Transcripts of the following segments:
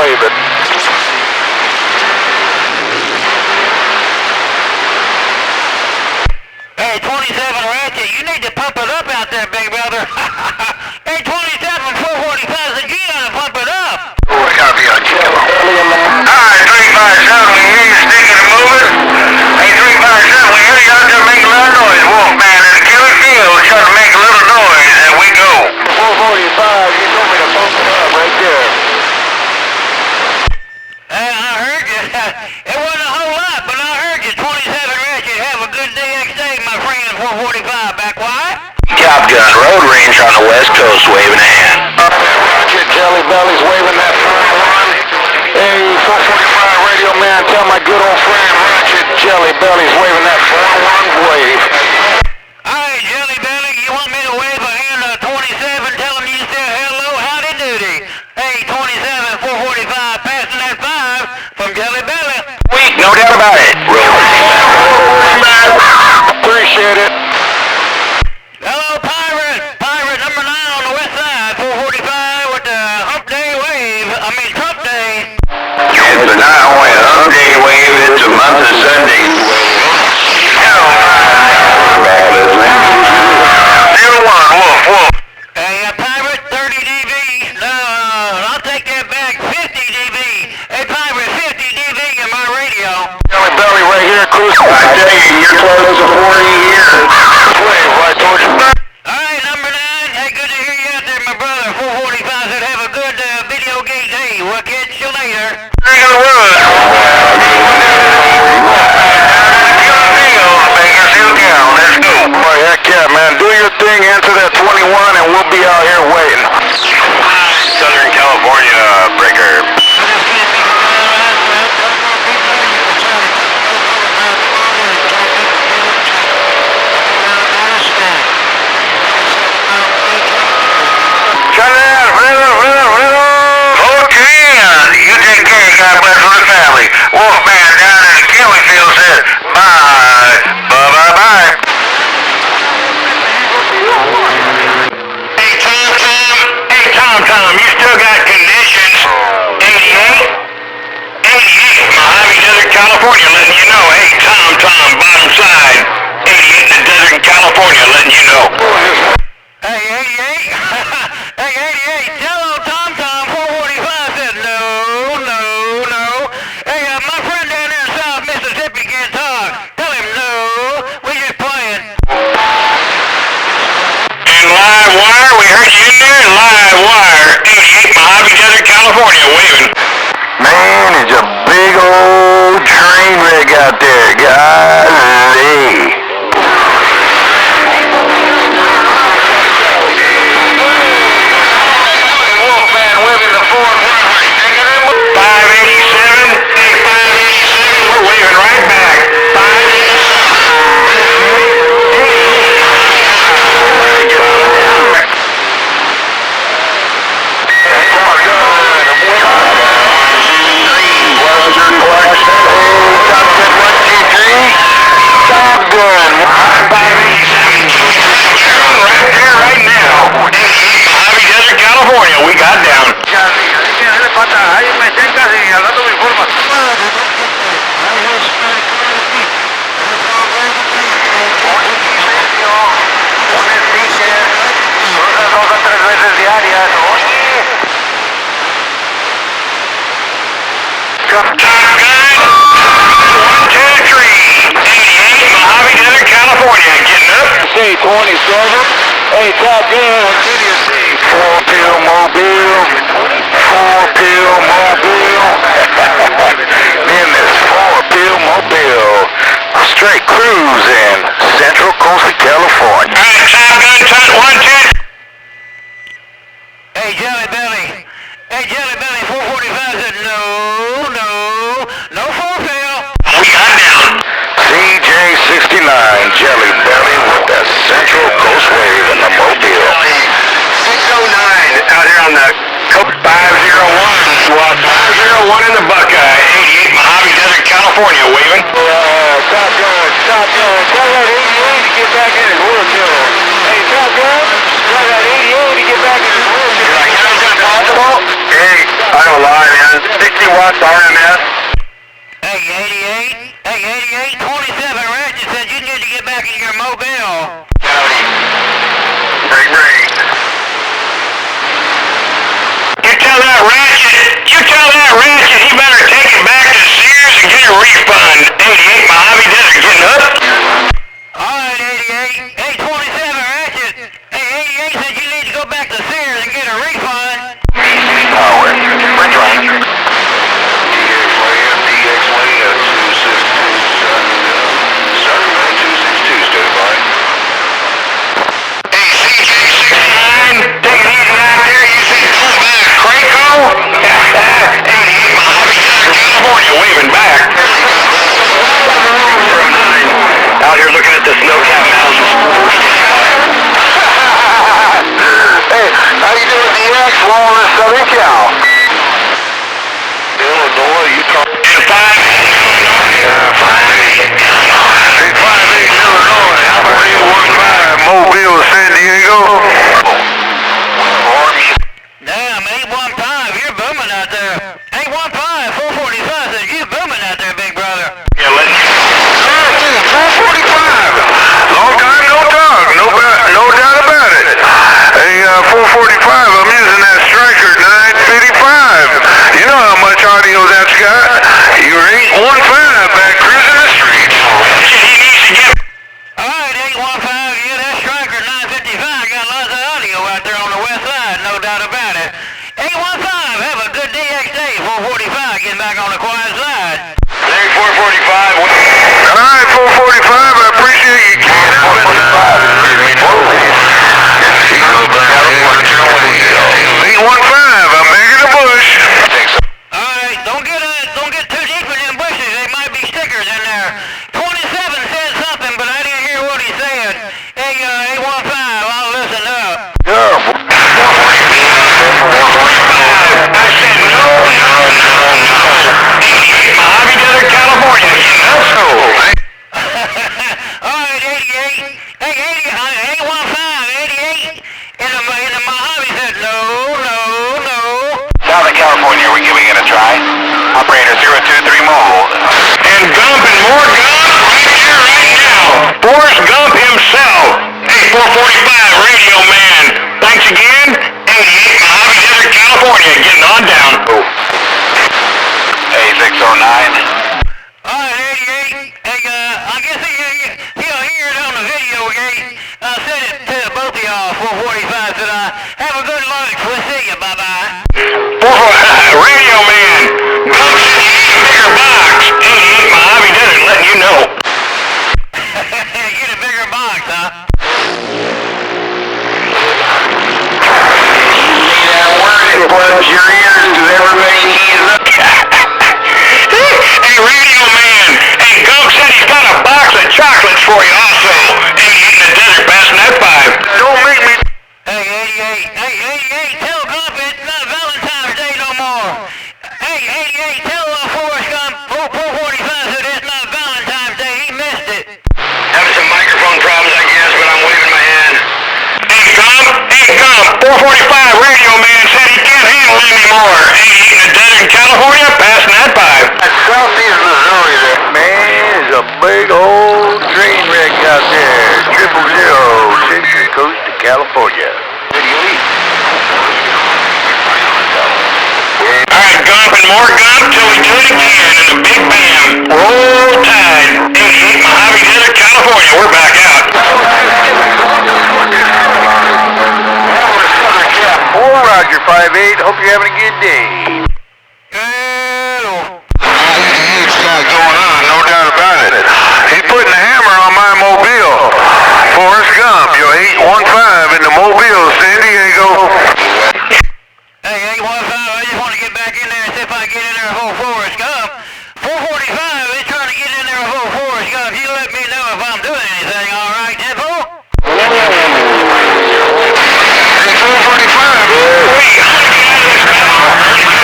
waving. Hey, 27 Ratchet, you need to pump it up out there, big brother. Hey, 27 445 said you gotta pump it up. Oh, I gotta be on channel. Alright, 357, we hear you sticking and moving. Hey, 357, we hear you out there making a lot of noise. Wolfman in the killing field trying to make a little noise, and we go. 445, you told me to pump it up right there. Hey, I heard you. It wasn't a whole lot, but I heard you. 27 Ratchet, have a good DX day, my friend. 445, back wide. Top Gun Road Ranger on the West Coast waving a hand. Ratchet Jelly Belly's waving that front one. Hey, 445 radio man, tell my good old friend Ratchet Jelly Belly's waving that front one wave. Alright, Jelly Belly, you want me to wave a hand to 27, tell him you said hello, howdy doody. Hey, 27 445, passing that 5 from Jelly Belly. Weak, no doubt about it. Appreciate it. Hello, Pirate number 9 on the west side, 445 with the HUMPDAY wave, TRUMPDAY. It's a not only a HUMPDAY wave, it's a month of Sunday. Wolf. Hey, Pirate, 30 dB. No, I'll take that back, 50 dB. Hey, Pirate, 50 dB in my radio. Jelly Belly right here, cruise. I tell you, you're close to 40 years. Wave right towards you. Alright, number 9. Hey, good to hear you out there, my brother. 445 said have a good video game day. We'll catch you later. You're gonna run. Let's go. Boy, heck yeah, man. Do your thing, answer that 21, and we'll be out here waiting. Southern California breaker. Shut it out, okay, you take care, God bless for the family. Wolfman down in the killing field said, bye. Bye. Hey, Tom, you still got conditions. 88, Mojave Desert, California, letting you know. Hey, Tom, bottom side. 88 in the desert in California, letting you know. Hey, 88. Hey, 88. Hello, Tom, 445 said no. Hey, my friend down there in South Mississippi can't talk. Tell him no. We just playing. And live wire, we heard you in there. Live wire, 88 Mojave Desert, California, waving. Man, it's a big old train wreck out there, golly. Wolfman waving the 587, hey, 587, we're waving right back. 587. California, we got down. Ahí me tengas y al rato me informas. Dos o tres veces diarias. Top Gun, 1, 2, 3, 88, Mojave Desert, California, getting up. C-27, hey, Top Gun, what do you see? 4-pill mobile, 4-pill mobile, in this 4-pill mobile, straight cruising, Central Coast of California. All right, Top Gun, Tut 1, 2. Hey, Jelly Belly. Hey, Jelly Belly, 445 said no 4-pill. We got down. CJ69, Jelly Belly with the Central Coast Wave in the mobile. 609 out here on the Coke 501. Well, 501 in the Buckeye. 88 Mojave Desert, California, waving. Top Gun. Tell that 88 to get back in his work, Box RMS. Hey, 88, 27 Ratchet said you need to get back in your mobile. Howdy. Break. You tell that Ratchet he better take it back to Sears and get a refund. 88 Mojave Desert getting up. Alright, 88. Hey, 27 Ratchet. Hey, 88 said you need to go back to Sears and get a refund. We're trying. DXY 262, starting by 262, stay by. Hey, CJ69, take it easy out there. You see Craco? 88 Mojave Desert, California, waving back. 09, out here looking at the snow-capped mountains. Hey, how you doing, DX? Rolling in Southern Cal. Illinois, you call. And 5-8 Illinois. How about you, 1-5, Mobile, San Diego? Damn, 815, you're booming out there. 815, 445 says you booming out there, big brother. Yeah, let's. 445. Long time no talk. No doubt about it. Hey, 445. I'm using that Striker 955. You know how much audio that's got. You're 815 back cruising the streets. He needs to get. Alright, 815, yeah, that Striker 955 got lots of audio out there on the west side, no doubt about it. 815, have a good DX day. 445, getting back on the quiet side. Hey, 445. Alright, 445. I appreciate you keeping up with me. 815. I'm making a push. Alright, don't get too deep in them bushes. There might be stickers in there. 27 said something, but I didn't hear what he said. Hey, 815, I'll listen up. I said no. Mojave Desert, California. No. Alright, 88. Hey, 815, 88. In the Mojave said no. Southern California, we're giving it a try. Operator 023 mobile. And Gump and more Gump right here, right now. Forrest Gump himself. Hey, 445 Radio Man. Thanks again. 88 Mojave Desert, California. Getting on down. Hey, 609. Alright, 88. Hey, I guess he'll hear it on the video, okay? I said it to both of y'all, 445, said have a good lunch. We'll see you. Bye-bye. Radio Man. Gump said you need a bigger box. 88 Mojave Desert, letting you know. Get a bigger box, huh? See that word? It plugs your ears because everybody needs it. Hey, Radio Man. Hey, Gump said he's got a box of chocolates for you also. 88 in the desert, passing that 5. Don't make me. Hey, 88. Hey, 88, tell Gump it's not Valentine's Day no more. Hey, 88, tell Forrest Gump 445 said it's not Valentine's Day. He missed it. Having some microphone problems, I guess, but I'm waving my hand. Hey, Gump, 445 Radio Man said he can't handle it anymore. 88 in the desert in California, passing that 5. Southeast Missouri there. Man, there's a big old train wreck out there. Tripple Zero, Central Coast to California. Alright, Gump and more Gump till we do it again in a big bam. Roll Tide. 88 Mojave Desert, California. We're back out. Roger, 5-8. Hope you're having a good day. It's not going on, no doubt about it. He's putting a hammer on my mobile. Forrest Gump, yo, 815 in the mobile, San Diego. Hey, 815, I just want to get back in there and see if I can get in there with Forrest Gump. 445 is trying to get in there with Forrest Gump. You let me know if I'm doing anything, all right, Tempo? Hey, 445. Wait, I'm gonna get out of this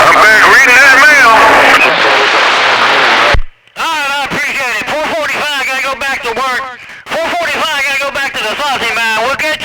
I'm back reading that mail. All right, I appreciate it. 445, gotta go back to work. 445, gotta go back to to the saucy man. We'll get